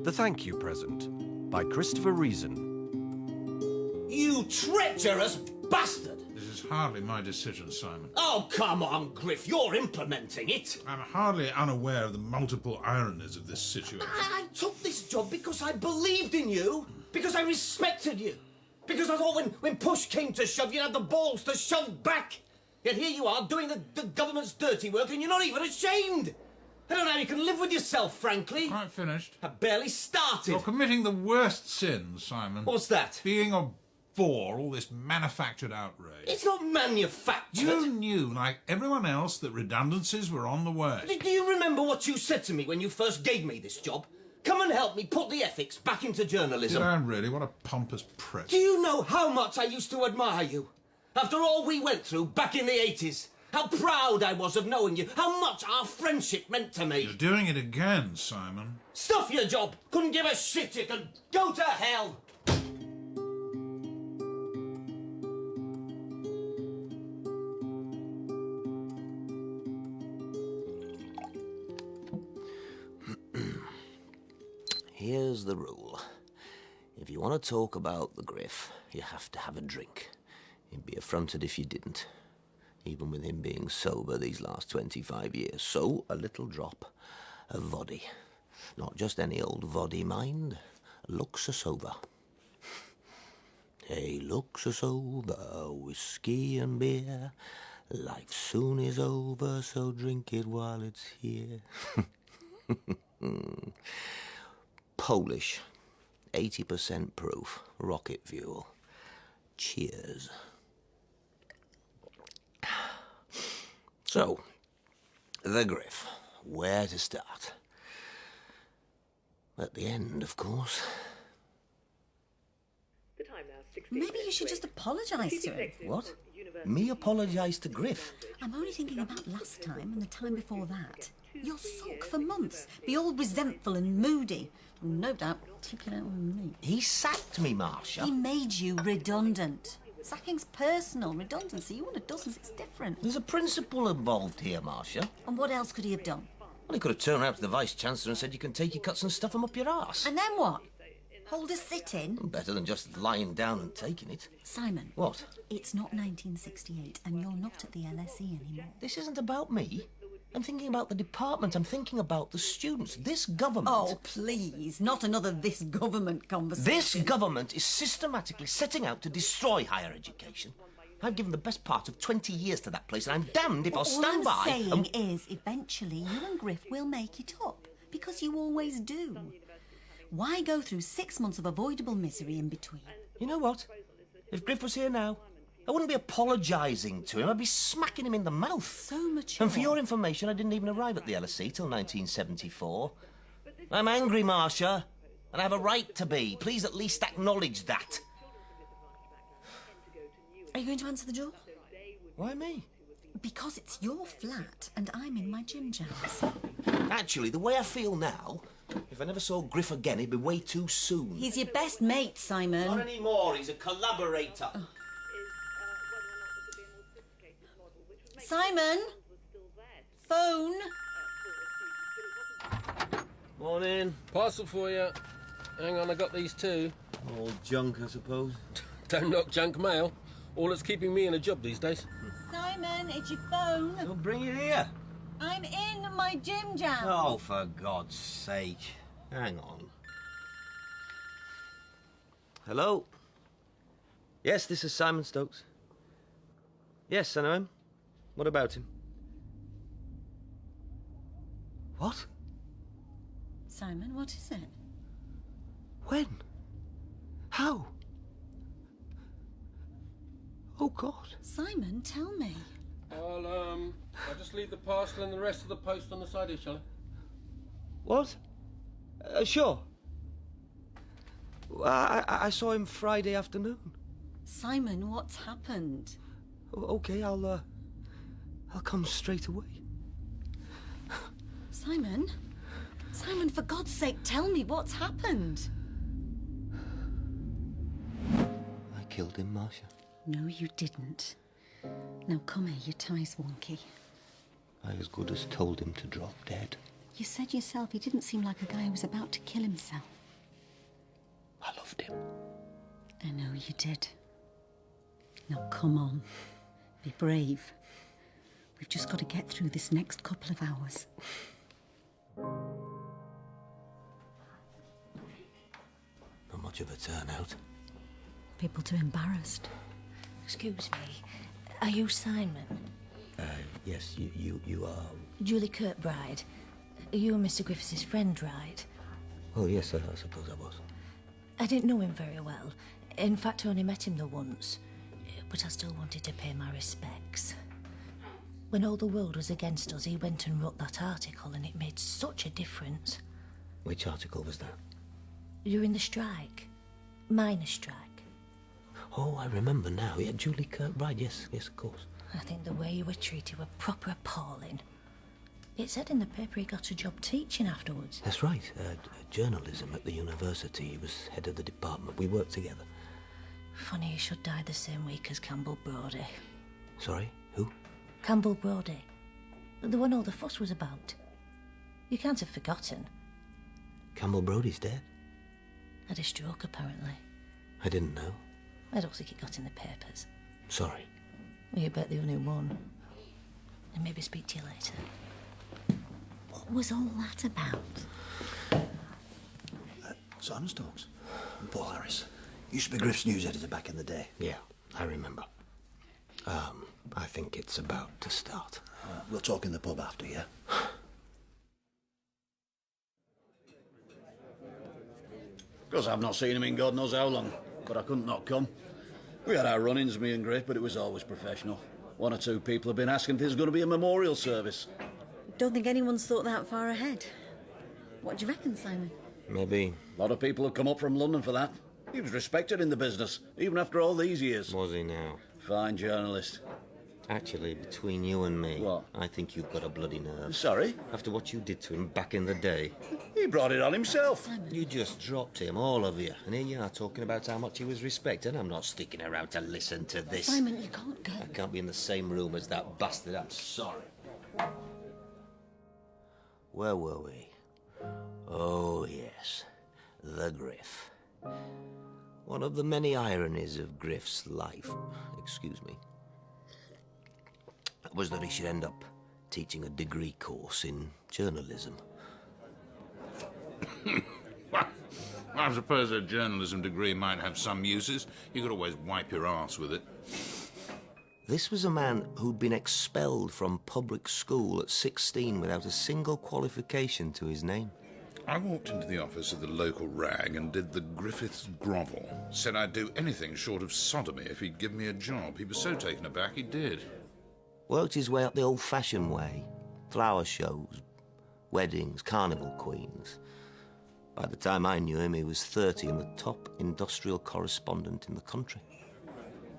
The Thank You Present by Christopher Reason. You treacherous bastard! This is hardly my decision, Simon. Oh, come on, Griff, you're implementing it. I'm hardly unaware of the multiple ironies of this situation. I took this job because I believed in you, because I respected you, because I thought when push came to shove, you'd have the balls to shove back. Yet here you are, doing the government's dirty work, and you're not even ashamed. I don't know how you can live with yourself, frankly. Quite finished. I barely started. You're committing the worst sin, Simon. What's that? Being a bore, all this manufactured outrage. It's not manufactured. You knew, like everyone else, that redundancies were on the way. Do you remember what you said to me when you first gave me this job? Come and help me put the ethics back into journalism. Did I really? What a pompous prick. Do you know how much I used to admire you? After all we went through back in the 80s. How proud I was of knowing you. How much our friendship meant to me. You're doing it again, Simon. Stuff your job. Couldn't give a shit. You could go to hell. Here's the rule. If you want to talk about the Griff, you have to have a drink. He'd be affronted if you didn't, even with him being sober these last 25 years. So, a little drop of voddy. Not just any old voddy, mind. Luxus-over. Hey, Luxus-over, whiskey and beer. Life soon is over, so drink it while it's here. Polish, 80% proof, rocket fuel. Cheers. So, the Griff. Where to start? At the end, of course. Maybe you should just apologise to him. What? Me apologise to Griff? I'm only thinking about last time and the time before that. You'll sulk for months, be all resentful and moody. No doubt take it out on me. He sacked me, Marcia. He made you redundant. Sacking's personal. Redundancy, you want a dozen, it's different. There's a principle involved here, Marcia. And what else could he have done? Well, he could have turned around to the Vice-Chancellor and said you can take your cuts and stuff them up your arse. And then what? Hold a sit-in? Better than just lying down and taking it. Simon. What? It's not 1968 and you're not at the LSE anymore. This isn't about me. I'm thinking about the department. I'm thinking about the students. This government... Oh, please. Not another this government conversation. This government is systematically setting out to destroy higher education. I've given the best part of 20 years to that place, and I'm damned if I'll stand by... All I'm saying is, eventually, you and Griff will make it up. Because you always do. Why go through 6 months of avoidable misery in between? You know what? If Griff was here now, I wouldn't be apologising to him. I'd be smacking him in the mouth. So mature. And for your information, I didn't even arrive at the LSE till 1974. I'm angry, Marcia, and I have a right to be. Please at least acknowledge that. Are you going to answer the door? Why me? Because it's your flat and I'm in my gym jams. Actually, the way I feel now, if I never saw Griff again, it'd be way too soon. He's your best mate, Simon. Not anymore. He's a collaborator. Oh. Simon? Phone? Morning. Parcel for you. Hang on, I got these too. All junk, I suppose. Don't knock junk mail. All that's keeping me in a job these days. Simon, it's your phone. Well, bring it here. I'm in my gym jam. Oh, for God's sake. Hang on. Hello? Yes, this is Simon Stokes. Yes, I know him. What about him? What? Simon, what is it? When? How? Oh, God. Simon, tell me. I'll just leave the parcel and the rest of the post on the side here, shall I? What? Sure. I saw him Friday afternoon. Simon, what's happened? Okay, I'll come straight away. Simon? Simon, for God's sake, tell me what's happened. I killed him, Marcia. No, you didn't. Now come here, your tie's wonky. I as good as told him to drop dead. You said yourself he didn't seem like a guy who was about to kill himself. loved him. I know you did. Now, come on. Be brave. We've just got to get through this next couple of hours. Not much of a turnout. People too embarrassed. Excuse me, are you Simon? Yes, you are... Julie Kirkbride. Are you and Mr. Griffiths' friend, right? Oh, yes, I suppose I was. I didn't know him very well. In fact, I only met him the once. But I still wanted to pay my respects. When all the world was against us, he went and wrote that article, and it made such a difference. Which article was that? During the strike. Miners' strike. Oh, I remember now. Yeah, Julie Kirkbride, yes, of course. I think the way you were treated were proper appalling. It said in the paper he got a job teaching afterwards. That's right. Journalism at the university. He was head of the department. We worked together. Funny he should die the same week as Campbell Brodie. Sorry, who? Campbell Brodie. The one all the fuss was about. You can't have forgotten. Campbell Brodie's dead? Had a stroke, apparently. I didn't know. I don't think it got in the papers. Sorry. Well, you bet the only one. And maybe speak to you later. What was all that about? Simon's Talks. Paul Harris. Used to be Griff's news editor back in the day. Yeah, I remember. I think it's about to start. We'll talk in the pub after, yeah? Because I've not seen him in God knows how long, but I couldn't not come. We had our run-ins, me and Griff, but it was always professional. One or two people have been asking if there's going to be a memorial service. Don't think anyone's thought that far ahead. What do you reckon, Simon? Maybe. A lot of people have come up from London for that. He was respected in the business, even after all these years. Was he now? Fine journalist. Actually, between you and me, What? I think you've got a bloody nerve. Sorry? After what you did to him back in the day. He brought it on himself. You just dropped him, all of you. And here you are talking about how much he was respected. I'm not sticking around to listen to this. Simon, you can't go. I can't be in the same room as that bastard. I'm sorry. Where were we? Oh, yes. The Griff. One of the many ironies of Griff's life, excuse me, was that he should end up teaching a degree course in journalism. Well, I suppose a journalism degree might have some uses. You could always wipe your arse with it. This was a man who'd been expelled from public school at 16 without a single qualification to his name. I walked into the office of the local rag and did the Griffiths grovel. Said I'd do anything short of sodomy if he'd give me a job. He was so taken aback he did. Worked his way up the old-fashioned way. Flower shows, weddings, carnival queens. By the time I knew him, he was 30 and the top industrial correspondent in the country.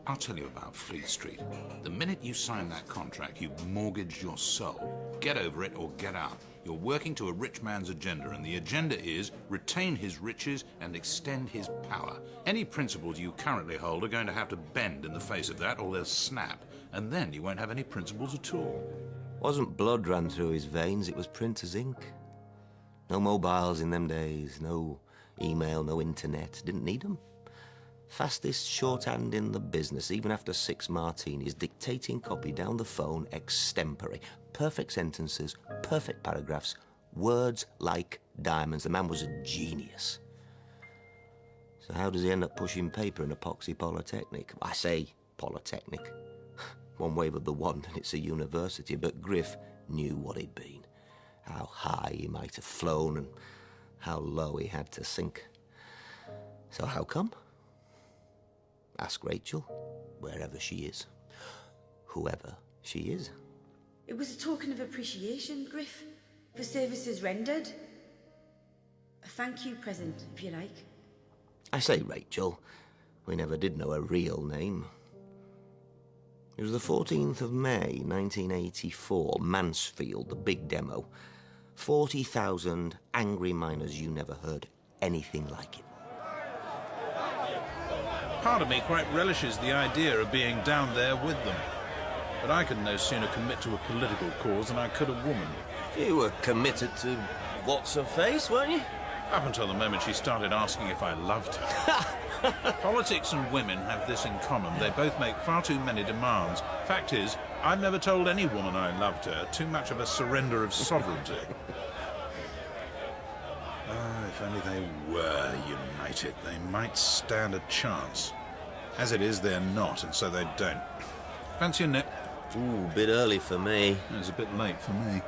I'll tell you about Fleet Street. The minute you sign that contract, you've mortgaged your soul. Get over it or get out. You're working to a rich man's agenda, and the agenda is retain his riches and extend his power. Any principles you currently hold are going to have to bend in the face of that, or they'll snap, and then you won't have any principles at all. Wasn't blood ran through his veins, it was printer's ink. No mobiles in them days, no email, no internet. Didn't need them. Fastest shorthand in the business, even after 6 martinis, dictating copy down the phone extempore. Perfect sentences, perfect paragraphs, words like diamonds. The man was a genius. So how does he end up pushing paper in Epoxy Polytechnic? I say Polytechnic. One wave of the wand and it's a university, but Griff knew what he'd been. How high he might have flown and how low he had to sink. So how come? Ask Rachel, wherever she is. Whoever she is. It was a token of appreciation, Griff, for services rendered. A thank you present, if you like. I say Rachel. We never did know her real name. It was the 14th of May, 1984, Mansfield, the big demo. 40,000 angry miners. You never heard anything like it. Part of me quite relishes the idea of being down there with them. But I could no sooner commit to a political cause than I could a woman. You were committed to what's-her-face, weren't you? Up until the moment she started asking if I loved her. Politics and women have this in common. They both make far too many demands. Fact is, I've never told any woman I loved her. Too much of a surrender of sovereignty. If only they were united, they might stand a chance. As it is, they're not, and so they don't. Fancy a nip? Ooh, a bit early for me. It's a bit late for me.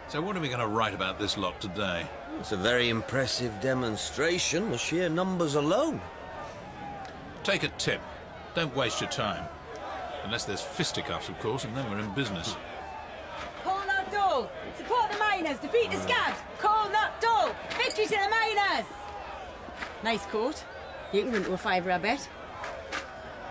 So what are we going to write about this lot today? It's a very impressive demonstration, the sheer numbers alone. Take a tip. Don't waste your time. Unless there's fisticuffs, of course, and then we're in business. Call not dull. Support the miners. Defeat the scabs. Call not dull. Victory to the miners. Nice coat. You can run to a fiver, I bet.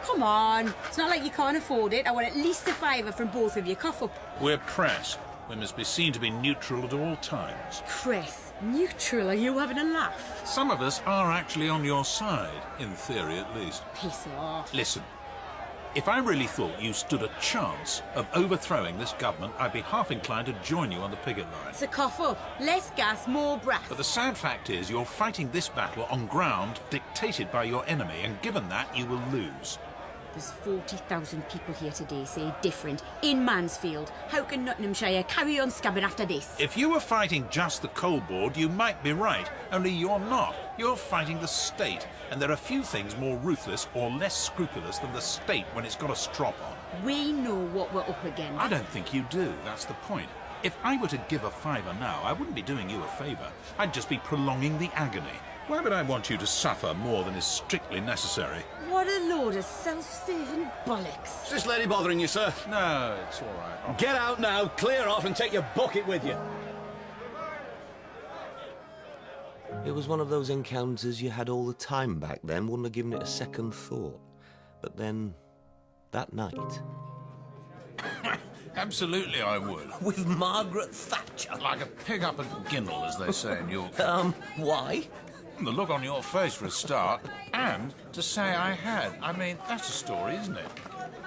Come on. It's not like you can't afford it. I want at least a fiver from both of you. Cough up. We're press. We must be seen to be neutral at all times. Chris, neutral? Are you having a laugh? Some of us are actually on your side, in theory at least. Piss off. Listen, if I really thought you stood a chance of overthrowing this government, I'd be half inclined to join you on the picket line. So cough up. Less gas, more brass. But the sad fact is you're fighting this battle on ground dictated by your enemy, and given that, you will lose. There's 40,000 people here today say different. In Mansfield. How can Nottinghamshire carry on scabbing after this? If you were fighting just the coal board, you might be right. Only you're not. You're fighting the state. And there are few things more ruthless or less scrupulous than the state when it's got a strop on. We know what we're up against. I don't think you do. That's the point. If I were to give a fiver now, I wouldn't be doing you a favour. I'd just be prolonging the agony. Why would I want you to suffer more than is strictly necessary? What a load of self-serving bollocks. Is this lady bothering you, sir? No, it's all right. Get out now, clear off and take your bucket with you. It was one of those encounters you had all the time back then, wouldn't have given it a second thought. But then, that night... Absolutely I would. With Margaret Thatcher? Like a pig up a ginnel, as they say in York. Why? The look on your face for a start, and to say I had. I mean, that's a story, isn't it?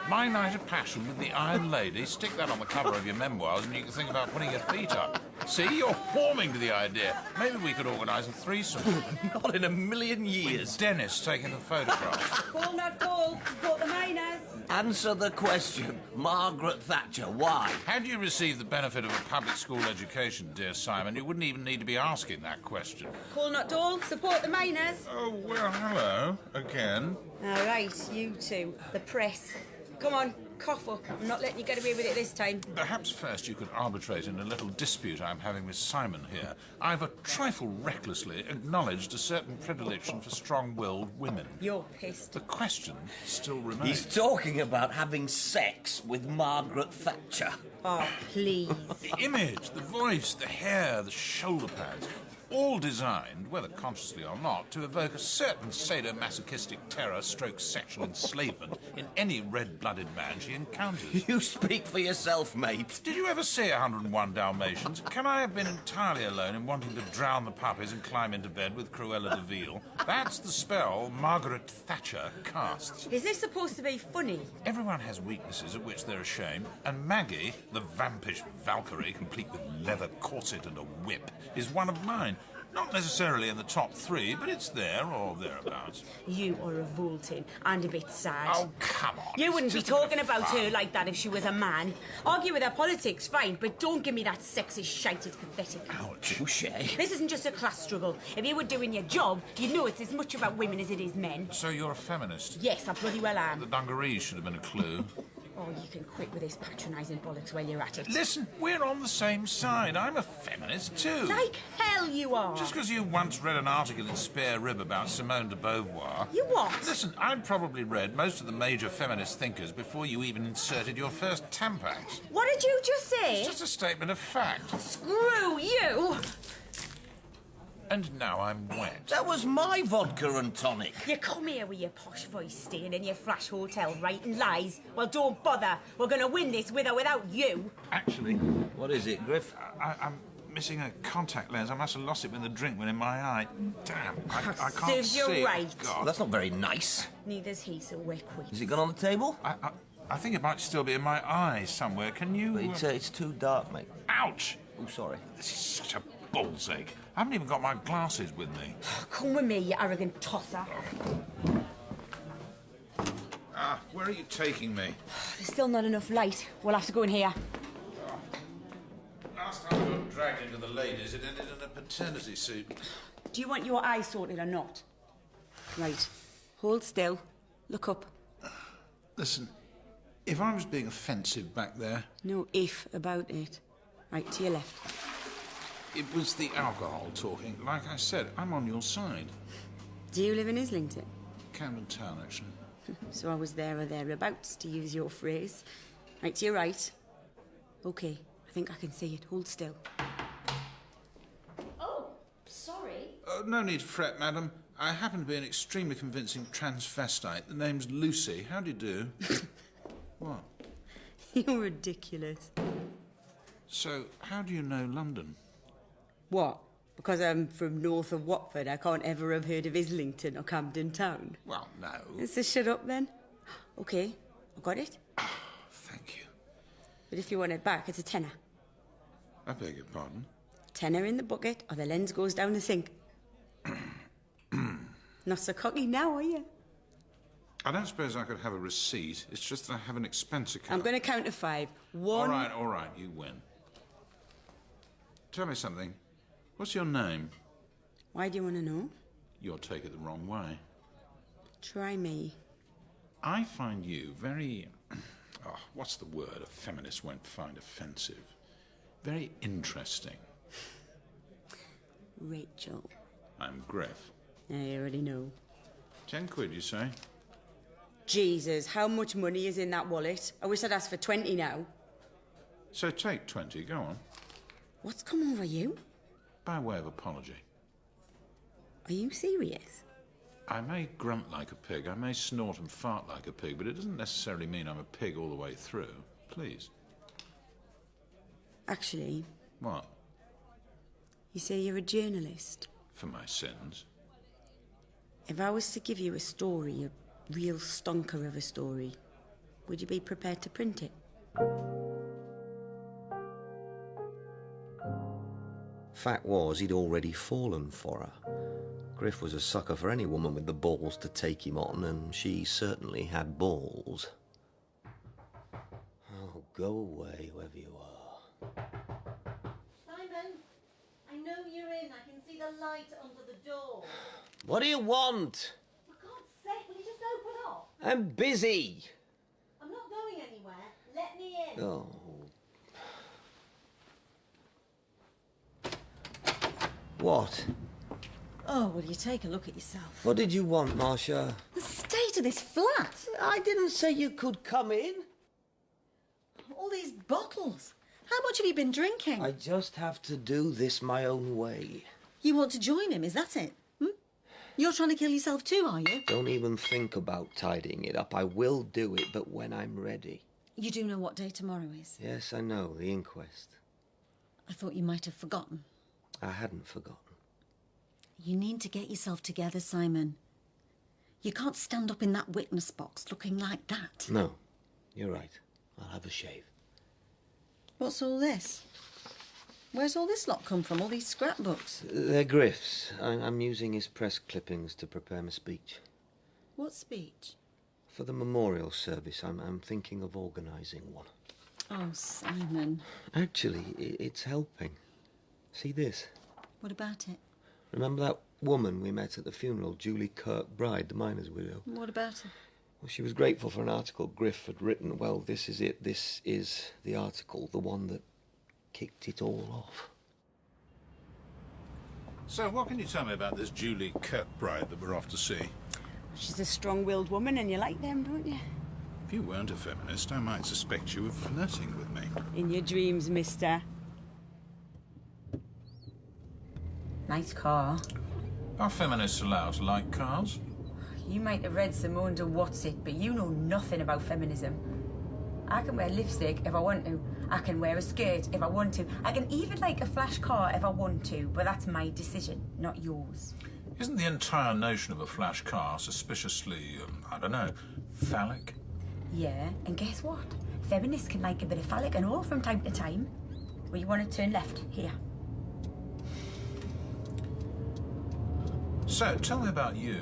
My night of passion with the Iron Lady. Stick that on the cover of your memoirs and you can think about putting your feet up. See, you're warming to the idea. Maybe we could organise a threesome. Not in a million years. With Dennis taking the photographs. Call not call. Support the miners. Answer the question. Margaret Thatcher, why? Had you received the benefit of a public school education, dear Simon, you wouldn't even need to be asking that question. Call not dull. Support the miners. Oh, well, hello. Again. All right, you two. The press. Come on, cough up. I'm not letting you get away with it this time. Perhaps first you could arbitrate in a little dispute I'm having with Simon here. I've a trifle recklessly acknowledged a certain predilection for strong-willed women. You're pissed. The question still remains. He's talking about having sex with Margaret Thatcher. Oh, please. The image, the voice, the hair, the shoulder pads, all designed, whether consciously or not, to evoke a certain sadomasochistic terror stroke sexual enslavement in any red-blooded man she encounters. You speak for yourself, mate. Did you ever see 101 Dalmatians? Can I have been entirely alone in wanting to drown the puppies and climb into bed with Cruella de Vil? That's the spell Margaret Thatcher casts. Is this supposed to be funny? Everyone has weaknesses of which they're ashamed, and Maggie, the vampish Valkyrie, complete with leather corset and a whip, is one of mine. Not necessarily in the top three, but it's there or thereabouts. You are revolting and a bit sad. Oh, come on. You wouldn't be It's just a bit talking of about fun. her like that if she was a man. Argue with her politics, fine, but don't give me that sexist shite. It's pathetic. Ouch. Touche. This isn't just a class struggle. If you were doing your job, you'd know it's as much about women as it is men. So you're a feminist? Yes, I bloody well The am. dungarees should have been a clue. Oh, you can quit with this patronising bollocks while you're at it. Listen, we're on the same side. I'm a feminist, too. Like hell you are. Just because you once read an article in Spare Rib about Simone de Beauvoir... You what? Listen, I'd probably read most of the major feminist thinkers before you even inserted your first Tampax. What did you just say? It's just a statement of fact. Screw you! And now I'm wet. That was my vodka and tonic. You come here with your posh voice staying in your flash hotel writing lies. Well, don't bother. We're going to win this with or without you. Actually, What is it, Griff? I'm missing a contact lens. I must have lost it when the drink went in my eye. Damn, I can't Serves see. you right. Well, God. that's not very nice. Neither's he, so we're quits. Is it gone on the table? I think it might still be in my eye somewhere. Can you... It's too dark, mate. Ouch! Oh, sorry. This is such a bull's egg. I haven't even got my glasses with me. Come with me, you arrogant tosser. Ah, where are you taking me? There's still not enough light. We'll have to go in here. Last time I got dragged into the ladies, it ended in a paternity suit. Do you want your eyes sorted or not? Right. Hold still. Look up. Listen, if I was being offensive back there... No if about it. Right, to your left. It was the alcohol talking. Like I said, I'm on your side. Do you live in Islington? Camden Town, actually. So I was there or thereabouts, to use your phrase. Right, to your right. OK, I think I can see it. Hold still. Oh, sorry. No need to fret, madam. I happen to be an extremely convincing transvestite. The name's Lucy. How do you do? What? You're ridiculous. So, how do you know London? What? Because I'm from north of Watford, I can't ever have heard of Islington or Camden Town. Well, no. So shut up then. OK, I got it. Thank you. But if you want it back, it's a tenner. I beg your pardon? Tenner in the bucket or the lens goes down the sink. Not so cocky now, are you? I don't suppose I could have a receipt. It's just that I have an expense account. I'm going to count to 5. 1... All right, you win. Tell me something. What's your name? Why do you want to know? You'll take it the wrong way. Try me. I find you very... Oh, what's the word a feminist won't find offensive? Very interesting. Rachel. I'm Griff. I already know. 10 quid, you say? Jesus, how much money is in that wallet? I wish I'd asked for 20 now. So take 20, go on. What's come over you? By way of apology. Are you serious? I may grunt like a pig, I may snort and fart like a pig, but it doesn't necessarily mean I'm a pig all the way through. Please. Actually... What? You say you're a journalist? For my sins. If I was to give you a story, a real stonker of a story, would you be prepared to print it? Fact was, he'd already fallen for her. Griff was a sucker for any woman with the balls to take him on, and she certainly had balls. Oh, go away, whoever you are. Simon, I know you're in. I can see the light under the door. What do you want? For God's sake, will you just open up? I'm busy. I'm not going anywhere. Let me in. Oh. What? Oh, will you take a look at yourself? What did you want, Marcia? The state of this flat. I didn't say you could come in. All these bottles. How much have you been drinking? I just have to do this my own way. You want to join him, is that it? You're trying to kill yourself too, are you? Don't even think about tidying it up. I will do it, but when I'm ready. You do know what day tomorrow is? Yes, I know, the inquest. I thought you might have forgotten. I hadn't forgotten. You need to get yourself together, Simon. You can't stand up in that witness box looking like that. No, you're right. I'll have a shave. What's all this? Where's all this lot come from, all these scrapbooks? They're Griff's. I'm using his press clippings to prepare my speech. What speech? For the memorial service, I'm thinking of organising one. Oh, Simon. Actually, it's helping. See this? What about it? Remember that woman we met at the funeral, Julie Kirkbride, the miner's widow? What about it? Well, she was grateful for an article Griff had written. Well, this is it. This is the article, the one that kicked it all off. So, what can you tell me about this Julie Kirkbride that we're off to see? She's a strong-willed woman and you like them, don't you? If you weren't a feminist, I might suspect you of flirting with me. In your dreams, mister. Nice car. Are feminists allowed to like cars? You might have read Simone de What's-It, but you know nothing about feminism. I can wear lipstick if I want to. I can wear a skirt if I want to. I can even like a flash car if I want to, but that's my decision, not yours. Isn't the entire notion of a flash car suspiciously, I don't know, phallic? Yeah, and guess what? Feminists can like a bit of phallic and all from time to time. Well, you want to turn left, here. So, tell me about you.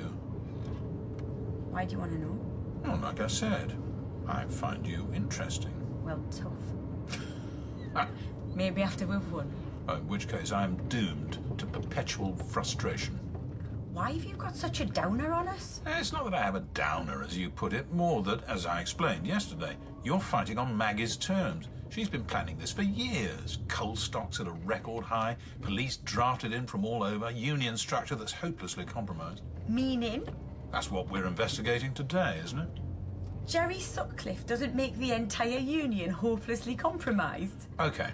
Why do you want to know? Well, like I said, I find you interesting. Well, tough. Maybe after we've won. In which case, I'm doomed to perpetual frustration. Why have you got such a downer on us? It's not that I have a downer, as you put it, more that, as I explained yesterday, you're fighting on Maggie's terms. She's been planning this for years. Coal stocks at a record high, police drafted in from all over, union structure that's hopelessly compromised. Meaning? That's what we're investigating today, isn't it? Jerry Sutcliffe doesn't make the entire union hopelessly compromised. Okay.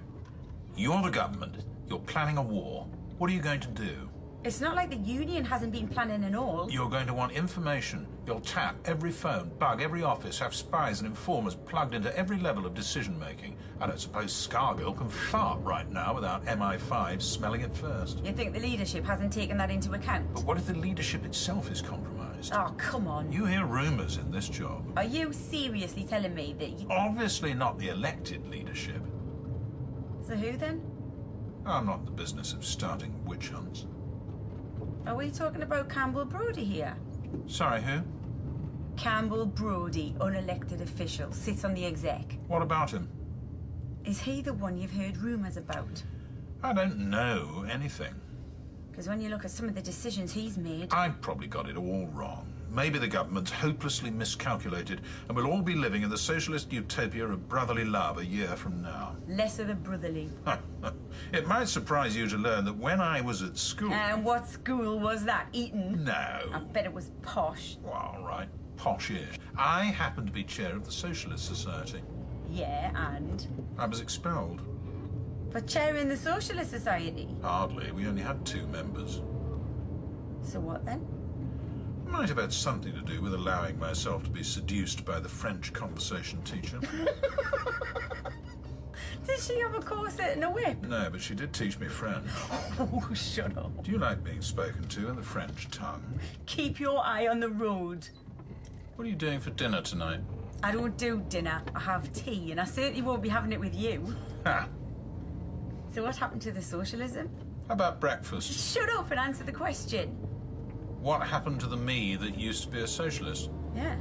You're the government. You're planning a war. What are you going to do? It's not like the union hasn't been planning and all. You're going to want information. You'll tap every phone, bug every office, have spies and informers plugged into every level of decision-making. I don't suppose Scargill can fart right now without MI5 smelling it first. You think the leadership hasn't taken that into account? But what if the leadership itself is compromised? Oh, come on. You hear rumours in this job. Are you seriously telling me that you... Obviously not the elected leadership. So who then? I'm not in the business of starting witch hunts. Are we talking about Campbell Brodie here? Sorry, who? Campbell Brodie, unelected official, sits on the exec. What about him? Is he the one you've heard rumours about? I don't know anything. Because when you look at some of the decisions he's made... I probably got it all wrong. Maybe the government's hopelessly miscalculated and we'll all be living in the socialist utopia of brotherly love a year from now. Less of the brotherly. It might surprise you to learn that when I was at school... And what school was that? Eton? No. I bet it was posh. Well, all right, posh-ish. I happened to be chair of the Socialist Society. Yeah, and? I was expelled. For chairing the Socialist Society? Hardly. We only had 2 members. So what then? Might have had something to do with allowing myself to be seduced by the French conversation teacher. Did she have a corset and a whip? No, but she did teach me French. Oh, shut up. Do you like being spoken to in the French tongue? Keep your eye on the road. What are you doing for dinner tonight? I don't do dinner. I have tea, and I certainly won't be having it with you. Ha! So what happened to the socialism? How about breakfast? Shut up and answer the question. What happened to the me that used to be a socialist? Yeah.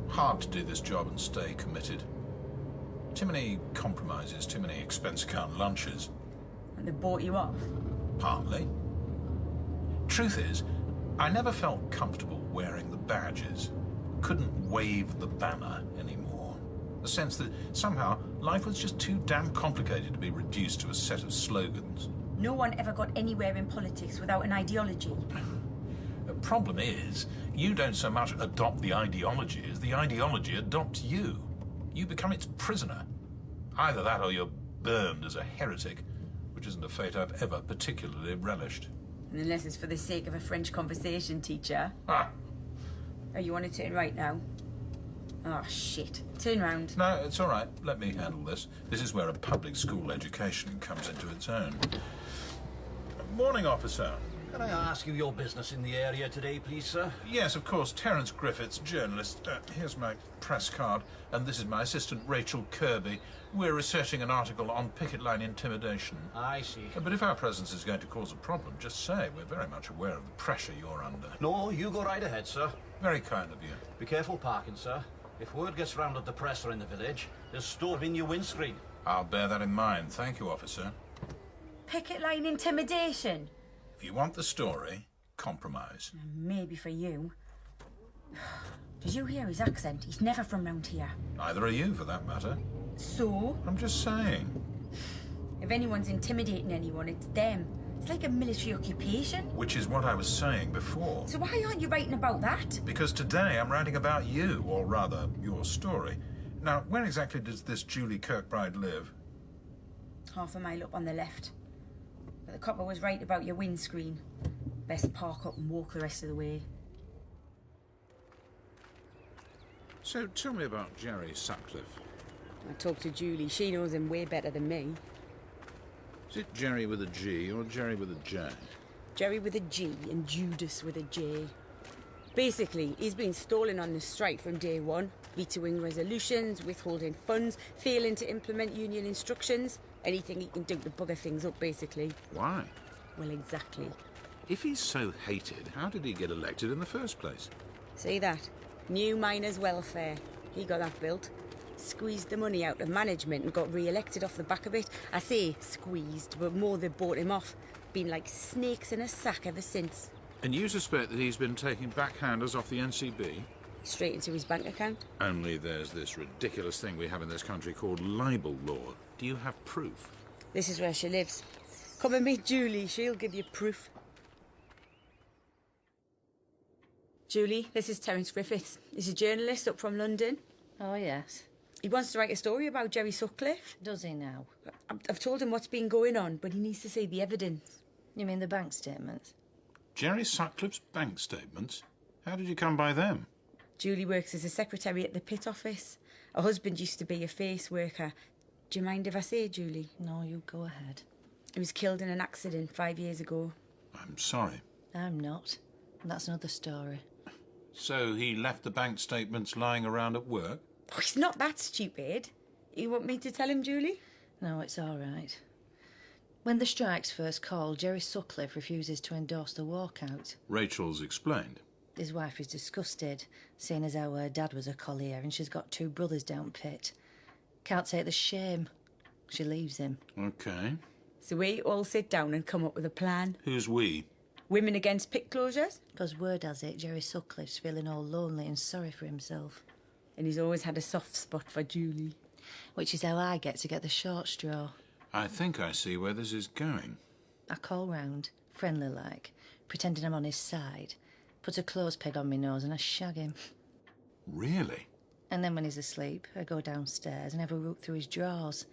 Hard to do this job and stay committed. Too many compromises, too many expense account lunches. And they bought you off? Partly. Truth is, I never felt comfortable wearing the badges. Couldn't wave the banner anymore. The sense that somehow life was just too damn complicated to be reduced to a set of slogans. No one ever got anywhere in politics without an ideology. The problem is, you don't so much adopt the ideology as the ideology adopts you. You become its prisoner. Either that or you're burned as a heretic, which isn't a fate I've ever particularly relished. Unless it's for the sake of a French conversation teacher. Ah. Oh, you want to turn right now? Oh, shit. Turn round. No, it's all right. Let me handle this. This is where a public school education comes into its own. Morning, officer. Can I ask you your business in the area today, please, sir? Yes, of course. Terence Griffiths, journalist. Here's my press card, and this is my assistant, Rachel Kirby. We're researching an article on picket line intimidation. I see. But if our presence is going to cause a problem, just say we're very much aware of the pressure you're under. No, you go right ahead, sir. Very kind of you. Be careful parking, sir. If word gets round that the press are in the village, they'll stove in your windscreen. I'll bear that in mind. Thank you, officer. Picket line intimidation? If you want the story, compromise. Maybe for you. Did you hear his accent? He's never from round here. Neither are you, for that matter. So? I'm just saying. If anyone's intimidating anyone, it's them. It's like a military occupation. Which is what I was saying before. So why aren't you writing about that? Because today I'm writing about you, or rather, your story. Now, where exactly does this Julie Kirkbride live? Half a mile up on the left. But the copper was right about your windscreen. Best park up and walk the rest of the way. So tell me about Jerry Sutcliffe. I talked to Julie. She knows him way better than me. Is it Jerry with a G or Jerry with a J? Jerry with a G and Judas with a J. Basically, he's been stalling on the strike from day one, vetoing resolutions, withholding funds, failing to implement union instructions. Anything he can do to bugger things up, basically. Why? Well, exactly. If he's so hated, how did he get elected in the first place? See that? New miners' welfare. He got that built. Squeezed the money out of management and got re-elected off the back of it. I say squeezed, but more they bought him off. Been like snakes in a sack ever since. And you suspect that he's been taking backhanders off the NCB? Straight into his bank account. Only there's this ridiculous thing we have in this country called libel law. Do you have proof? This is where she lives. Come and meet Julie, she'll give you proof. Julie, this is Terence Griffiths. He's a journalist up from London. Oh, yes. He wants to write a story about Jerry Sutcliffe. Does he now? I've told him what's been going on, but he needs to see the evidence. You mean the bank statements? Jerry Sutcliffe's bank statements? How did you come by them? Julie works as a secretary at the pit office. Her husband used to be a face worker. Do you mind if I say, Julie? No, you go ahead. He was killed in an accident 5 years ago. I'm sorry. I'm not. That's another story. So he left the bank statements lying around at work? Oh, he's not that stupid. You want me to tell him, Julie? No, it's all right. When the strikes first called, Jerry Sutcliffe refuses to endorse the walkout. Rachel's explained. His wife is disgusted, seeing as how her dad was a collier and she's got 2 brothers down pit. Can't take the shame. She leaves him. OK. So we all sit down and come up with a plan. Who's we? Women against pit closures. Because word has it, Jerry Sutcliffe's feeling all lonely and sorry for himself. And he's always had a soft spot for Julie. Which is how I get to get the short straw. I think I see where this is going. I call round, friendly like, pretending I'm on his side, put a clothes peg on my nose and I shag him. Really? And then when he's asleep, I go downstairs and have a root through his drawers,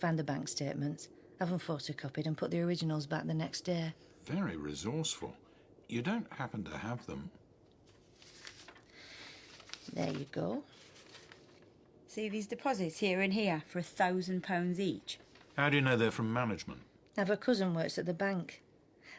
find the bank statements, have them photocopied and put the originals back the next day. Very resourceful. You don't happen to have them. There you go. See these deposits here and here for £1,000 each? How do you know they're from management? Have a cousin works at the bank.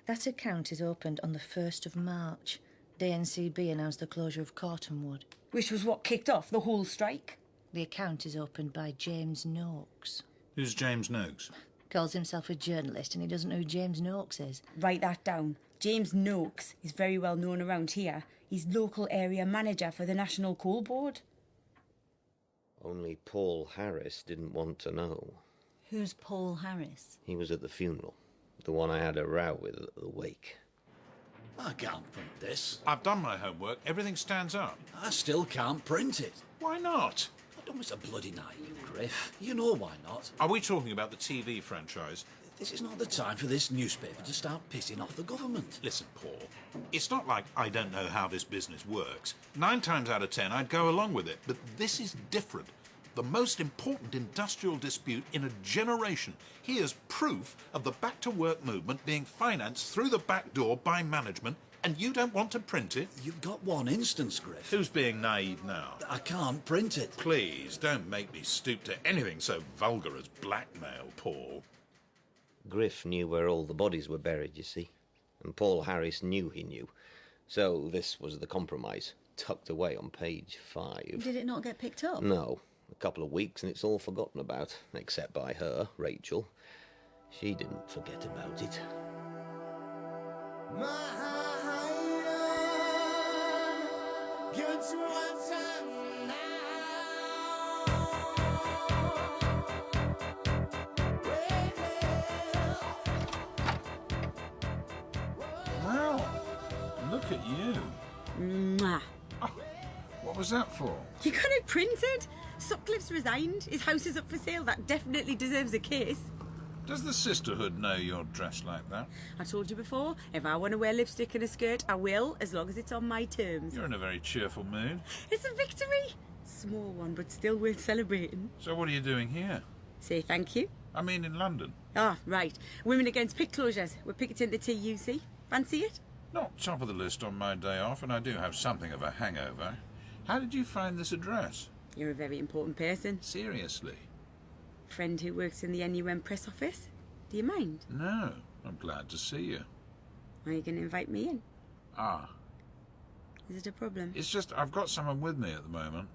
That account is opened on the 1st of March. The NCB announced the closure of Cortonwood. Which was what kicked off the whole strike. The account is opened by James Noakes. Who's James Noakes? Calls himself a journalist and he doesn't know who James Noakes is. Write that down. James Noakes is very well known around here. He's local area manager for the National Coal Board. Only Paul Harris didn't want to know. Who's Paul Harris? He was at the funeral. The one I had a row with at the wake. I can't print this. I've done my homework. Everything stands up. I still can't print it. Why not? I don't miss a bloody naive, Griff. You know why not. Are we talking about the TV franchise? This is not the time for this newspaper to start pissing off the government. Listen, Paul, it's not like I don't know how this business works. 9 times out of 10, I'd go along with it. But this is different. The most important industrial dispute in a generation. Here's proof of the back-to-work movement being financed through the back door by management, and you don't want to print it? You've got one instance, Griff. Who's being naive now? I can't print it. Please, don't make me stoop to anything so vulgar as blackmail, Paul. Griff knew where all the bodies were buried, you see. And Paul Harris knew he knew. So this was the compromise, tucked away on page 5. Did it not get picked up? No. A couple of weeks and it's all forgotten about, except by her, Rachel. She didn't forget about it. Wow, look at you. Mwah. Oh, what was that for? You got it printed? Sutcliffe's resigned. His house is up for sale. That definitely deserves a kiss. Does the sisterhood know you're dressed like that? I told you before, if I want to wear lipstick and a skirt, I will, as long as it's on my terms. You're in a very cheerful mood. It's a victory. Small one, but still worth celebrating. So what are you doing here? Say thank you. I mean in London. Ah, right. Women against pit closures. We're picketing the TUC. Fancy it? Not top of the list on my day off, and I do have something of a hangover. How did you find this address? You're a very important person. Seriously? Friend who works in the NUM press office. Do you mind? No, I'm glad to see you. Are you going to invite me in? Ah, Is it a problem? It's just I've got someone with me at the moment.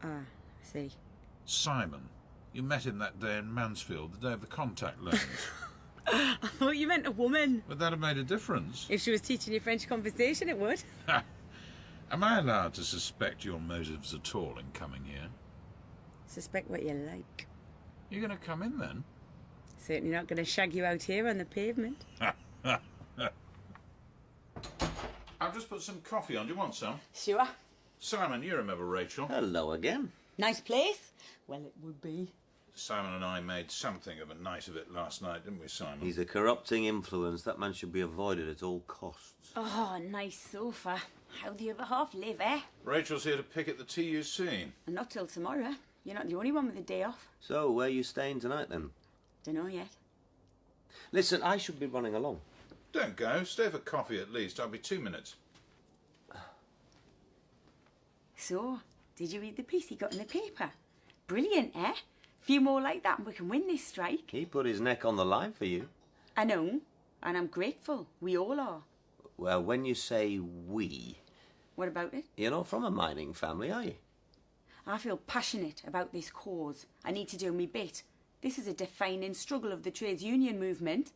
Ah, I see. Simon. You met him that day in Mansfield, the day of the contact lens. I thought you meant a woman. Would that have made a difference? If she was teaching you French conversation, it would. Am I allowed to suspect your motives at all in coming here? Suspect what you like. You're going to come in then? Certainly not going to shag you out here on the pavement. I've just put some coffee on. Do you want some? Sure. Simon, you remember Rachel? Hello again. Nice place? Well, it would be. Simon and I made something of a night of it last night, didn't we, Simon? He's a corrupting influence. That man should be avoided at all costs. Oh, nice sofa. How the other half live, eh? Rachel's here to pick at the TUC. And not till tomorrow. You're not the only one with a day off. So, where are you staying tonight, then? Dunno yet. Listen, I should be running along. Don't go. Stay for coffee at least. I'll be 2 minutes. So, did you read the piece he got in the paper? Brilliant, eh? Few more like that and we can win this strike. He put his neck on the line for you. I know, and I'm grateful. We all are. Well, when you say we, What about it? you're not from a mining family, are you? I feel passionate about this cause. I need to do me bit. This is a defining struggle of the trades union movement.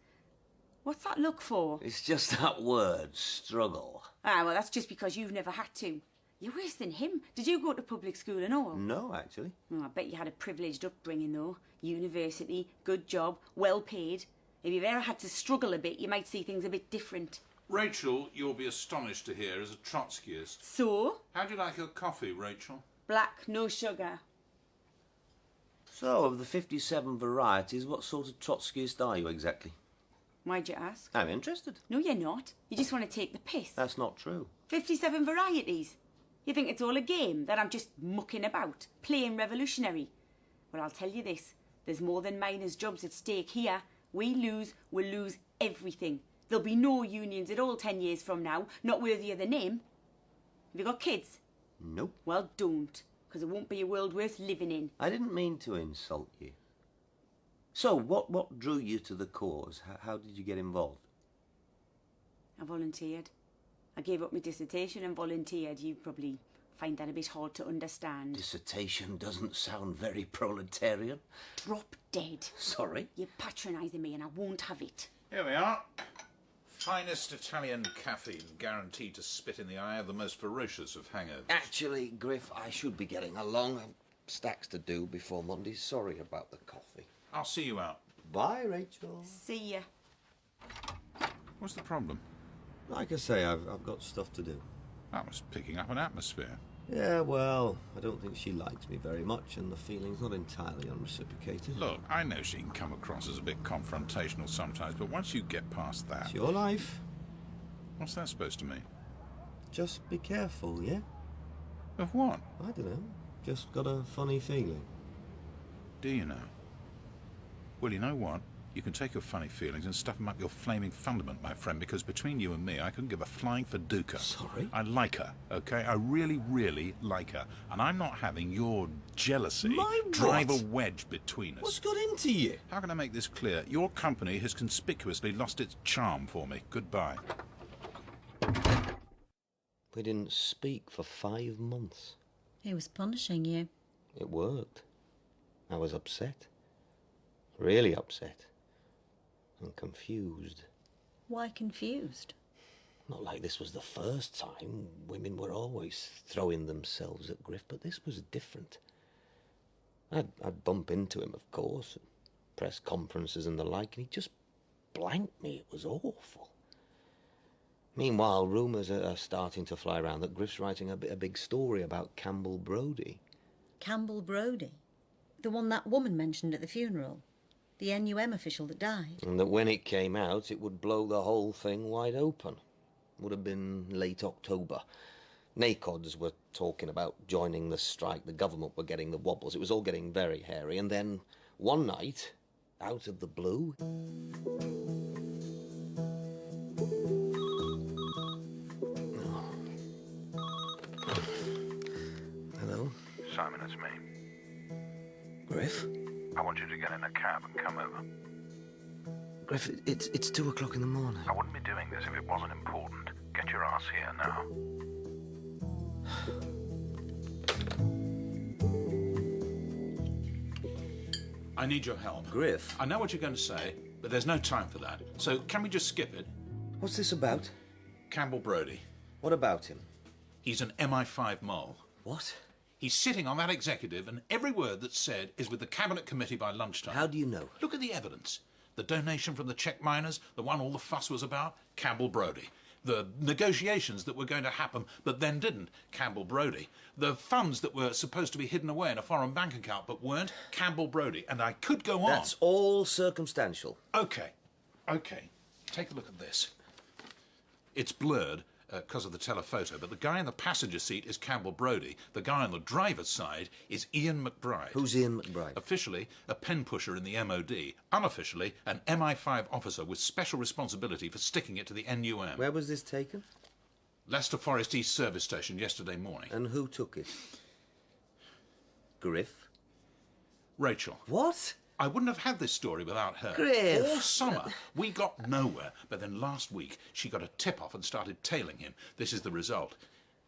What's that look for? It's just that word, struggle. Ah, well, that's just because you've never had to. You're worse than him. Did you go to public school and all? No, actually. Oh, I bet you had a privileged upbringing, though. University, good job, well paid. If you've ever had to struggle a bit, you might see things a bit different. Rachel, you'll be astonished to hear, is a Trotskyist. So? How'd you like your coffee, Rachel? Black, no sugar. So, of the 57 varieties, what sort of Trotskyist are you exactly? Why'd you ask? I'm interested. No, you're not. You just want to take the piss. That's not true. 57 varieties. You think it's all a game, that I'm just mucking about, playing revolutionary? Well, I'll tell you this. There's more than miners' jobs at stake here. We lose, we'll lose everything. There'll be no unions at all 10 years from now, not worthy of the name. Have you got kids? Nope. Well, don't, because it won't be a world worth living in. I didn't mean to insult you. So, what drew you to the cause? How did you get involved? I volunteered. I gave up my dissertation and volunteered. You probably find that a bit hard to understand. Dissertation doesn't sound very proletarian. Drop dead. Sorry? You're patronising me and I won't have it. Here we are. Finest Italian caffeine, guaranteed to spit in the eye of the most ferocious of hangovers. Actually, Griff, I should be getting along. I've stacks to do before Monday. Sorry about the coffee. I'll see you out. Bye, Rachel. See ya. What's the problem? Like I say, I've got stuff to do. That was picking up an atmosphere. Yeah, well, I don't think she likes me very much, and the feeling's not entirely unreciprocated. Look, I know she can come across as a bit confrontational sometimes, but once you get past that... It's your life. What's that supposed to mean? Just be careful, yeah? Of what? I don't know. Just got a funny feeling. Do you know? Well, you know what? You can take your funny feelings and stuff them up your flaming fundament, my friend, because between you and me, I couldn't give a flying Faduka. Sorry? I like her, okay? I really, really like her. And I'm not having your jealousy drive a wedge between us. What's got into you? How can I make this clear? Your company has conspicuously lost its charm for me. Goodbye. We didn't speak for 5 months. He was punishing you. It worked. I was upset. Really upset. And confused. Why confused? Not like this was the first time. Women were always throwing themselves at Griff, but this was different. I'd bump into him, of course, at press conferences and the like, and he just blanked me. It was awful. Meanwhile, rumours are starting to fly around that Griff's writing a big story about Campbell Brodie. Campbell Brodie? The one that woman mentioned at the funeral? The NUM official that died? And that when it came out, it would blow the whole thing wide open. Would have been late October. NACODs were talking about joining the strike. The government were getting the wobbles. It was all getting very hairy. And then, one night, out of the blue... Hello? Simon, it's me. Griff? I want you to get in a cab and come over. Griff, it's 2 o'clock in the morning. I wouldn't be doing this if it wasn't important. Get your ass here now. I need your help. Griff? I know what you're going to say, but there's no time for that. So can we just skip it? What's this about? Campbell Brodie. What about him? He's an MI5 mole. What? He's sitting on that executive, and every word that's said is with the Cabinet Committee by lunchtime. How do you know? Look at the evidence. The donation from the Czech miners, the one all the fuss was about, Campbell Brodie. The negotiations that were going to happen but then didn't, Campbell Brodie. The funds that were supposed to be hidden away in a foreign bank account but weren't, Campbell Brodie. And I could go on. That's all circumstantial. Okay. Take a look at this. It's blurred because of the telephoto, but the guy in the passenger seat is Campbell Brodie. The guy on the driver's side is Ian McBride. Who's Ian McBride? Officially, a pen pusher in the MOD. Unofficially, an MI5 officer with special responsibility for sticking it to the NUM. Where was this taken? Leicester Forest East service station yesterday morning. And who took it? Griff? Rachel. What? I wouldn't have had this story without her. Griff! All summer, we got nowhere. But then last week, she got a tip-off and started tailing him. This is the result.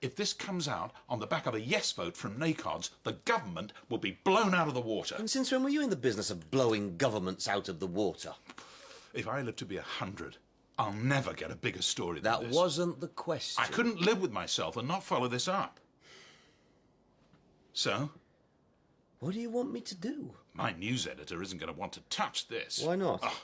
If this comes out on the back of a yes vote from NACODs, the government will be blown out of the water. And since when were you in the business of blowing governments out of the water? If I live to be 100, I'll never get a bigger story than That this. wasn't the question. I couldn't live with myself and not follow this up. So? What do you want me to do? My news editor isn't going to want to touch this. Why not? Oh,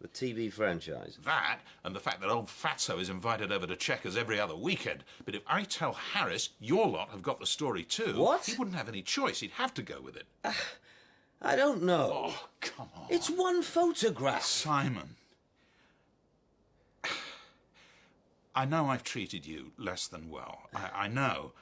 The TV franchise. that, and the fact that old Fatso is invited over to Checkers every other weekend. But if I tell Harris your lot have got the story too... What? He wouldn't have any choice. He'd have to go with it. I don't know. Oh, come on. It's one photograph. Simon. I know I've treated you less than well. I know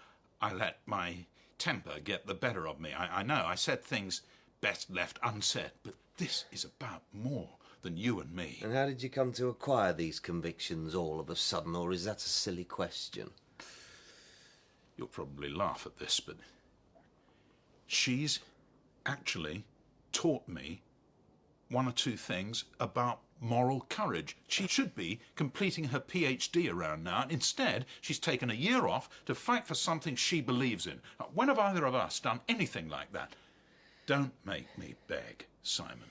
I let my temper get the better of me. I know I said things best left unsaid. But this is about more than you and me. And how did you come to acquire these convictions all of a sudden, or is that a silly question? You'll probably laugh at this, but she's actually taught me one or two things about moral courage. She should be completing her PhD around now. Instead, she's taken a year off to fight for something she believes in. When have either of us done anything like that? Don't make me beg, Simon.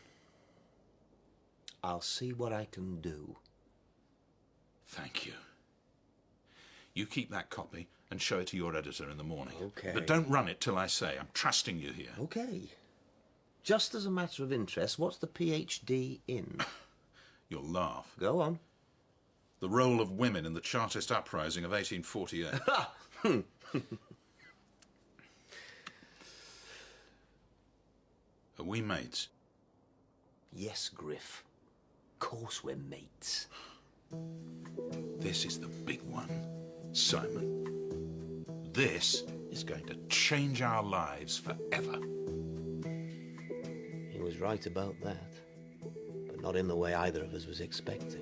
I'll see what I can do. Thank you. You keep that copy and show it to your editor in the morning. Okay. But don't run it till I say. I'm trusting you here. Okay. Just as a matter of interest, what's the PhD in? You'll laugh. Go on. The role of women in the Chartist uprising of 1848. Are we mates? Yes, Griff. Of course we're mates. This is the big one, Simon. This is going to change our lives forever. He was right about that, but not in the way either of us was expecting.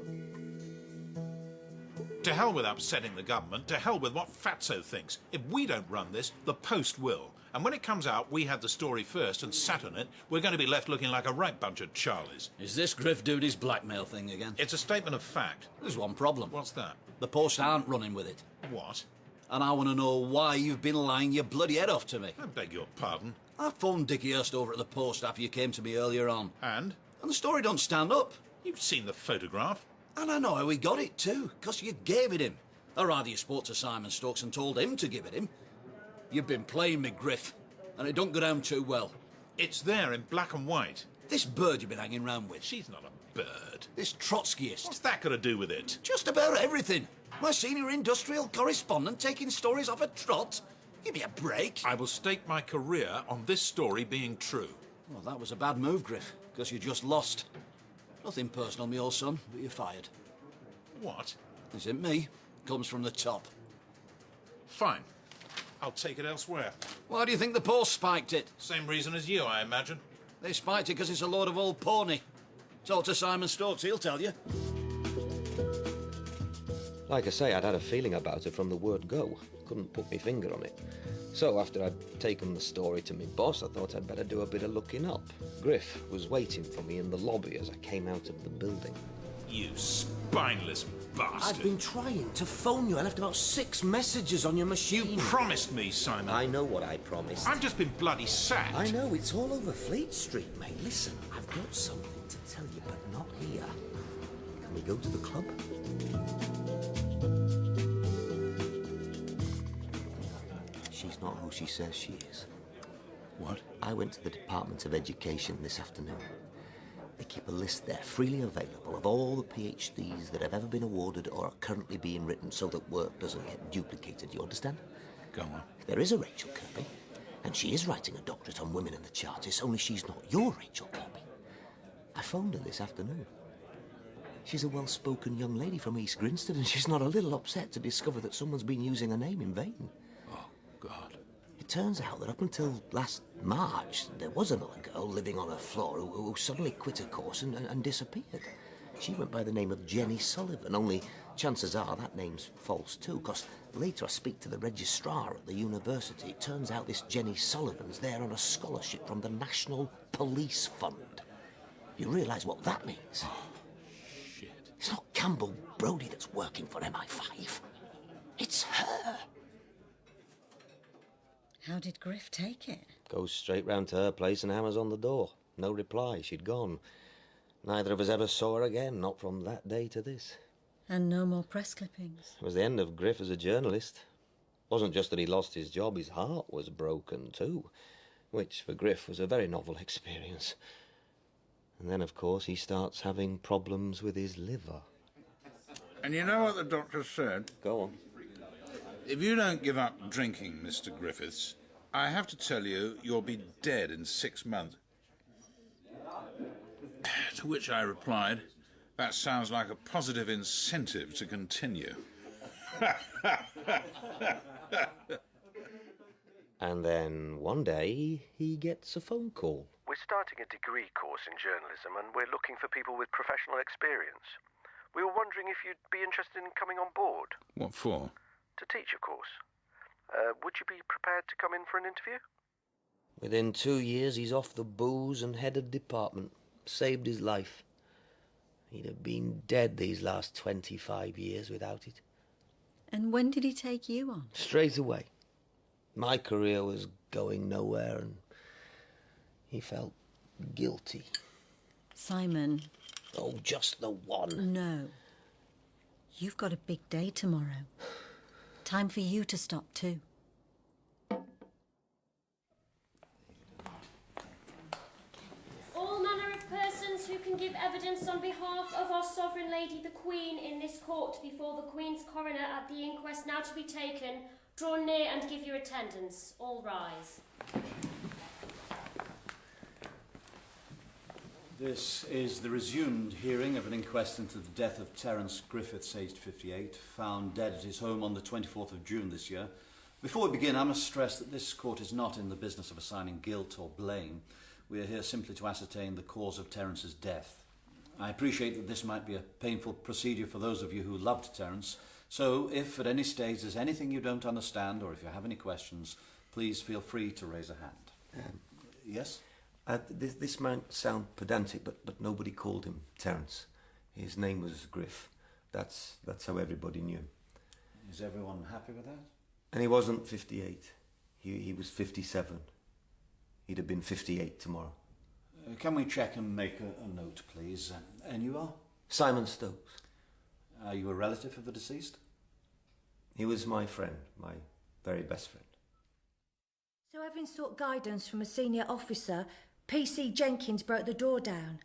To hell with upsetting the government, to hell with what Fatso thinks. If we don't run this, the Post will. And when it comes out, we have the story first and sat on it, we're going to be left looking like a right bunch of Charlies. Is this Griff doing his blackmail thing again? It's a statement of fact. There's one problem. What's that? The Post aren't running with it. What? And I want to know why you've been lying your bloody head off to me. I beg your pardon. I phoned Dickie Hurst over at the Post after you came to me earlier on. And? And the story don't stand up. You've seen the photograph. And I know how he got it too, because you gave it him. Or rather, you spoke to Simon Stokes and told him to give it him. You've been playing me, Griff, and it don't go down too well. It's there in black and white. This bird you've been hanging round with. She's not a bird. This Trotskyist. What's that got to do with it? Just about everything. My senior industrial correspondent taking stories off a trot. Give me a break. I will stake my career on this story being true. Well, that was a bad move, Griff, because you just lost. Nothing personal, me old son, but you're fired. What? This isn't me. Comes from the top. Fine. I'll take it elsewhere. Why do you think the Post spiked it? Same reason as you, I imagine. They spiked it because it's a load of old pony. Talk to Simon Stokes, he'll tell you. Like I say, I'd had a feeling about it from the word go. Couldn't put my finger on it. So after I'd taken the story to my boss, I thought I'd better do a bit of looking up. Griff was waiting for me in the lobby as I came out of the building. You spineless bastard. I've been trying to phone you. I left about 6 messages on your machine. You promised me, Simon. I know what I promised. I've just been bloody sacked. I know, it's all over Fleet Street, mate. Listen, I've got something to tell you, but not here. Can we go to the club? She's not who she says she is. What? I went to the Department of Education this afternoon. They keep a list there, freely available, of all the PhDs that have ever been awarded or are currently being written so that work doesn't get duplicated, you understand? Go on. There is a Rachel Kirby, and she is writing a doctorate on women in the Chartists, only she's not your Rachel Kirby. I phoned her this afternoon. She's a well-spoken young lady from East Grinstead, and she's not a little upset to discover that someone's been using her name in vain. Oh, God. It turns out that up until last March, there was another girl living on her floor who suddenly quit her course and disappeared. She went by the name of Jenny Sullivan, only chances are that name's false too, because later I speak to the registrar at the university. It turns out this Jenny Sullivan's there on a scholarship from the National Police Fund. You realise what that means? Oh, shit. It's not Campbell Brodie that's working for MI5. It's her. How did Griff take it? Goes straight round to her place and hammers on the door. No reply, she'd gone. Neither of us ever saw her again, not from that day to this. And no more press clippings. It was the end of Griff as a journalist. Wasn't just that he lost his job, his heart was broken too, which for Griff was a very novel experience. And then, of course, he starts having problems with his liver. And you know what the doctor said? Go on. If you don't give up drinking, Mr. Griffiths, I have to tell you, you'll be dead in 6 months. To which I replied, that sounds like a positive incentive to continue. And then one day he gets a phone call. We're starting a degree course in journalism and we're looking for people with professional experience. We were wondering if you'd be interested in coming on board. What for? To teach, of course. Would you be prepared to come in for an interview? Within 2 years, he's off the booze and headed department. Saved his life. He'd have been dead these last 25 years without it. And when did he take you on? Straight away. My career was going nowhere and he felt guilty. Simon. Oh, just the one. No. You've got a big day tomorrow. Time for you to stop too. All manner of persons who can give evidence on behalf of our Sovereign Lady the Queen in this court before the Queen's coroner at the inquest now to be taken, draw near and give your attendance. All rise. This is the resumed hearing of an inquest into the death of Terence Griffiths, aged 58, found dead at his home on the 24th of June this year. Before we begin, I must stress that this court is not in the business of assigning guilt or blame. We are here simply to ascertain the cause of Terence's death. I appreciate that this might be a painful procedure for those of you who loved Terence, so if at any stage there's anything you don't understand or if you have any questions, please feel free to raise a hand. Yes? This might sound pedantic, but nobody called him Terence. His name was Griff. That's how everybody knew. Is everyone happy with that? And he wasn't 58. He was 57. He'd have been 58 tomorrow. Can we check and make a note, please? And you are? Simon Stokes. Are you a relative of the deceased? He was my friend, my very best friend. So having sought guidance from a senior officer, PC Jenkins broke the door down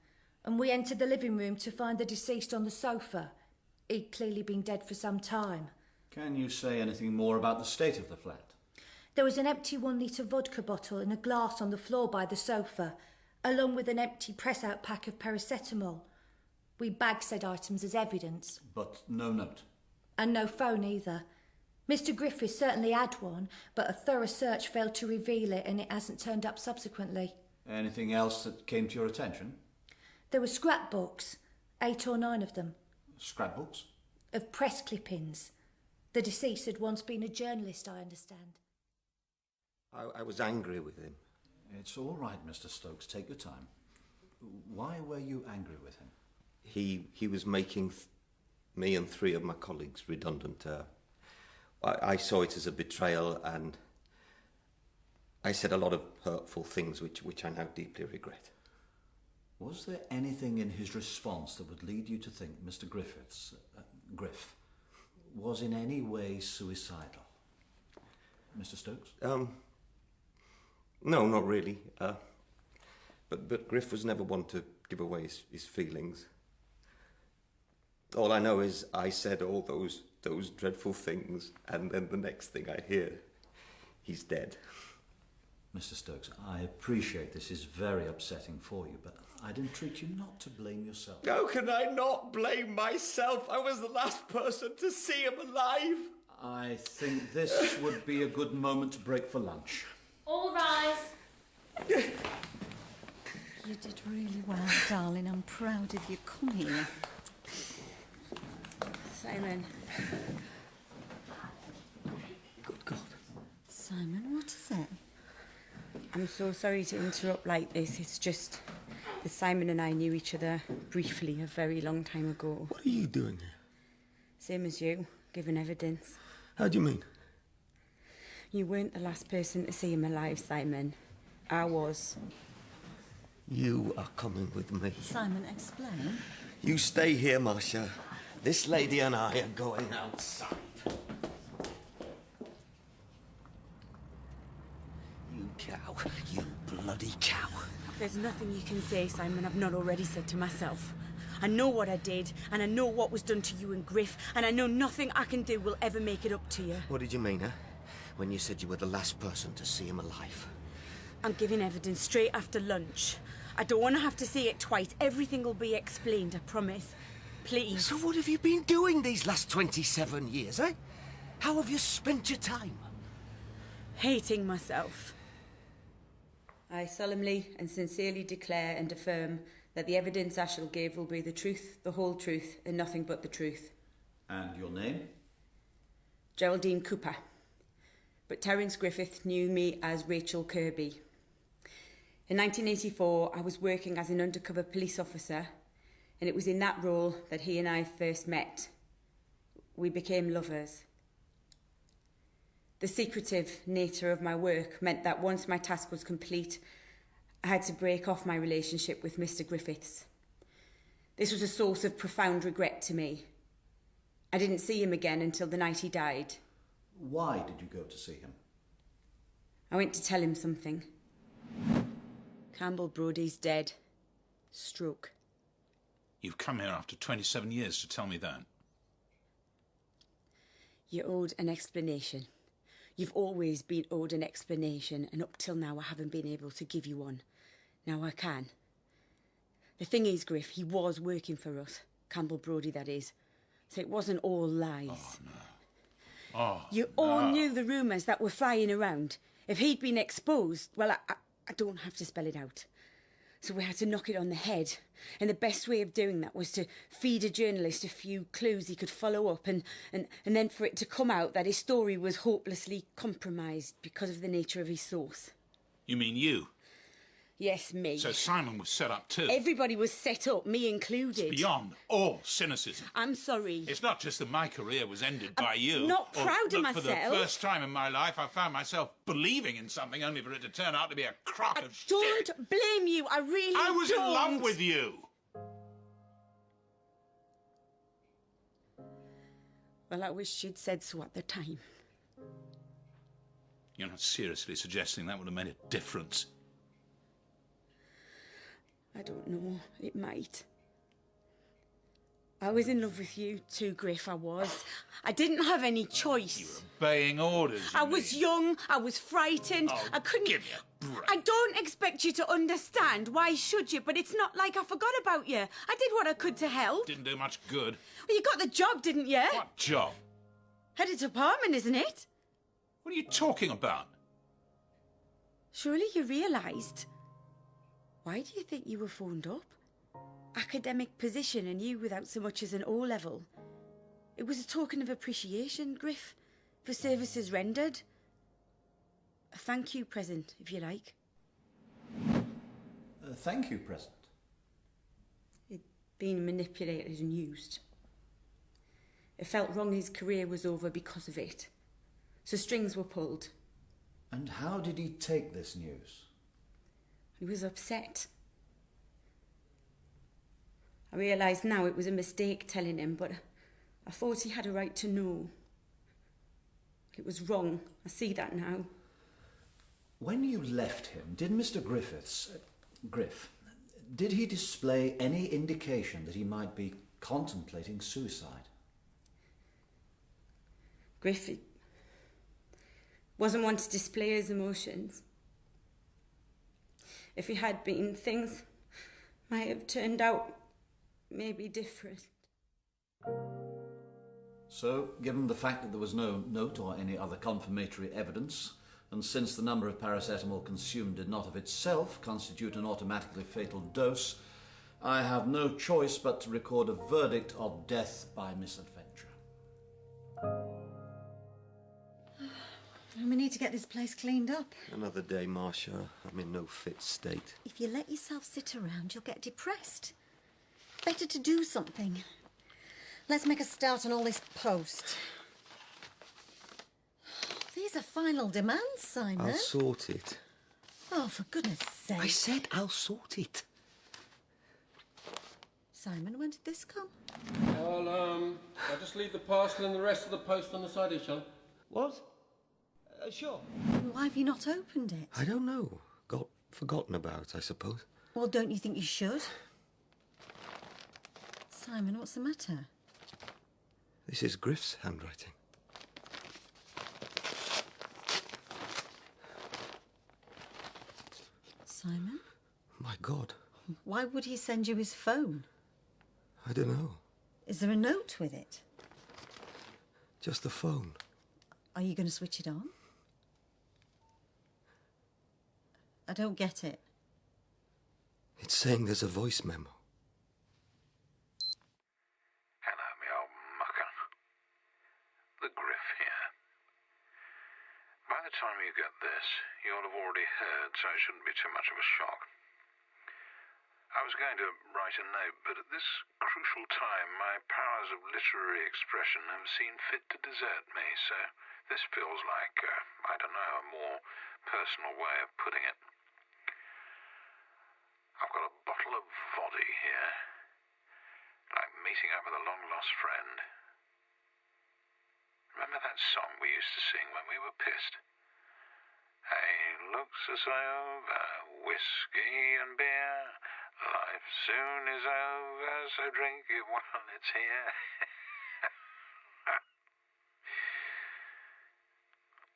and we entered the living room to find the deceased on the sofa. He'd clearly been dead for some time. Can you say anything more about the state of the flat? There was an empty 1-litre vodka bottle in a glass on the floor by the sofa, along with an empty press-out pack of paracetamol. We bagged said items as evidence. But no note? And no phone either. Mr. Griffiths certainly had one, but a thorough search failed to reveal it and it hasn't turned up subsequently. Anything else that came to your attention? There were scrapbooks, 8 or 9 of them. Scrapbooks? Of press clippings. The deceased had once been a journalist, I understand. I was angry with him. It's all right, Mr. Stokes. Take your time. Why were you angry with him? He was making me and 3 of my colleagues redundant. I saw it as a betrayal, and I said a lot of hurtful things which I now deeply regret. Was there anything in his response that would lead you to think Mr. Griffiths, Griff, was in any way suicidal? Mr. Stokes? No, not really. But Griff was never one to give away his feelings. All I know is I said all those dreadful things, and then the next thing I hear, he's dead. Mr. Stokes, I appreciate this is very upsetting for you, but I'd entreat you not to blame yourself. How can I not blame myself? I was the last person to see him alive. I think this would be a good moment to break for lunch. All rise. You did really well, darling. I'm proud of you. Come here. Simon. Good God. Simon, what is it? I'm so sorry to interrupt like this. It's just that Simon and I knew each other briefly a very long time ago. What are you doing here? Same as you, giving evidence. How do you mean? You weren't the last person to see him alive, Simon. I was. You are coming with me. Simon, explain. You stay here, Marcia. This lady and I are going outside. You cow. You bloody cow. There's nothing you can say, Simon, I've not already said to myself. I know what I did, and I know what was done to you and Griff, and I know nothing I can do will ever make it up to you. What did you mean, huh? When you said you were the last person to see him alive? I'm giving evidence straight after lunch. I don't want to have to see it twice. Everything will be explained, I promise. Please. So what have you been doing these last 27 years, eh? How have you spent your time? Hating myself. I solemnly and sincerely declare and affirm that the evidence I shall give will be the truth, the whole truth, and nothing but the truth. And your name? Geraldine Cooper. But Terence Griffiths knew me as Rachel Kirby. In 1984, I was working as an undercover police officer, and it was in that role that he and I first met. We became lovers. The secretive nature of my work meant that once my task was complete, I had to break off my relationship with Mr. Griffiths. This was a source of profound regret to me. I didn't see him again until the night he died. Why did you go to see him? I went to tell him something. Campbell Brodie's dead. Stroke. You've come here after 27 years to tell me that. You owed an explanation. You've always been owed an explanation, and up till now I haven't been able to give you one. Now I can. The thing is, Griff, he was working for us. Campbell Brodie, that is. So it wasn't all lies. Oh, no. Oh, you all knew the rumours that were flying around. If he'd been exposed, well, I don't have to spell it out. So we had to knock it on the head. And the best way of doing that was to feed a journalist a few clues he could follow up and then for it to come out that his story was hopelessly compromised because of the nature of his source. You mean you? Yes, me. So Simon was set up too? Everybody was set up, me included. It's beyond all cynicism. I'm sorry. It's not just that my career was ended by you. I'm not proud of myself. For the first time in my life, I found myself believing in something only for it to turn out to be a crock of shit. Don't blame you. I really I was don't. in love with you. Well, I wish she'd said so at the time. You're not seriously suggesting that would have made a difference? I don't know. It might. I was in love with you too, Griff, I was. I didn't have any choice. You were obeying orders. I was young, I was frightened, Oh, I couldn't... give me a break. I don't expect you to understand. Why should you? But it's not like I forgot about you. I did what I could to help. Didn't do much good. Well, you got the job, didn't you? What job? Head of department, isn't it? What are you talking about? Surely you realised. Why do you think you were phoned up? Academic position and you without so much as an O-level. It was a token of appreciation, Griff, for services rendered. A thank you present, if you like. Thank you present. being manipulated and used. It felt wrong his career was over because of it. So strings were pulled. And how did he take this news? He was upset. I realise now it was a mistake telling him, but I thought he had a right to know. It was wrong. I see that now. When you left him, did Mr. Griff, did he display any indication that he might be contemplating suicide? Griff wasn't one to display his emotions. If he had been, things might have turned out maybe different. So, given the fact that there was no note or any other confirmatory evidence, and since the number of paracetamol consumed did not of itself constitute an automatically fatal dose, I have no choice but to record a verdict of death by misadventure. We need to get this place cleaned up. Another day, Marcia. I'm in no fit state. If you let yourself sit around, you'll get depressed. Better to do something. Let's make a start on all this post. These are final demands, Simon. I'll sort it. Oh, for goodness sake. I said I'll sort it. Simon, when did this come? I'll just leave the parcel and the rest of the post on the side here, shall I? What? Sure. Why have you not opened it? I don't know. Got forgotten about, I suppose. Well, don't you think you should? Simon, what's the matter? This is Griff's handwriting. Simon? My God. Why would he send you his phone? I don't know. Is there a note with it? Just the phone. Are you going to switch it on? I don't get it. It's saying there's a voice memo. Hello, me old mucker. The Griff here. By the time you get this, you'll have already heard, so it shouldn't be too much of a shock. I was going to write a note, but at this crucial time, my powers of literary expression have seen fit to desert me, so this feels like, I don't know, a more personal way of putting it. I've got a bottle of voddy here, like meeting up with a long-lost friend. Remember that song we used to sing when we were pissed? Hey, looks as over, whiskey and beer. Life soon is over, so drink it while it's here.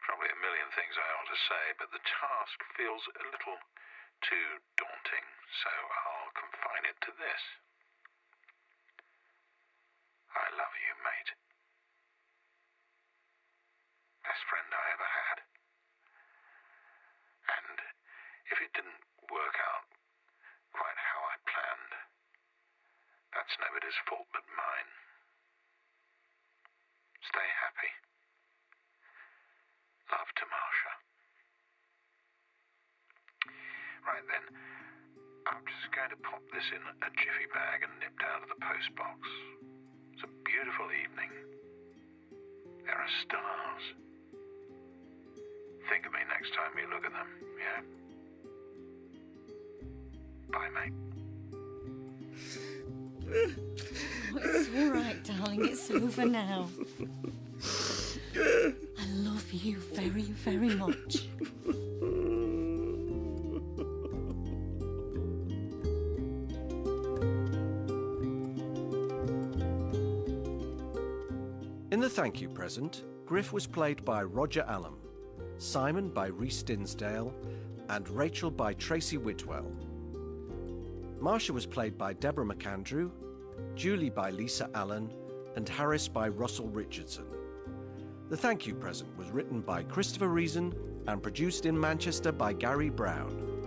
Probably a million things I ought to say, but the task feels a little too daunting, so I'll confine it to this. I love you, mate. Best friend I ever had. And if it didn't work out quite how I planned, that's nobody's fault but mine. Stay happy. Love to Marcia. Right then, I'm just going to pop this in a jiffy bag and nip down to the post box. It's a beautiful evening. There are stars. Think of me next time you look at them, yeah? Bye, mate. Oh, it's all right, darling. It's over now. I love you very, very much. In the thank you present, Griff was played by Roger Allam, Simon by Rhys Dinsdale, and Rachel by Tracy Whitwell. Marcia was played by Deborah McAndrew, Julie by Lisa Allen, and Harris by Russell Richardson. The thank you present was written by Christopher Reason and produced in Manchester by Gary Brown.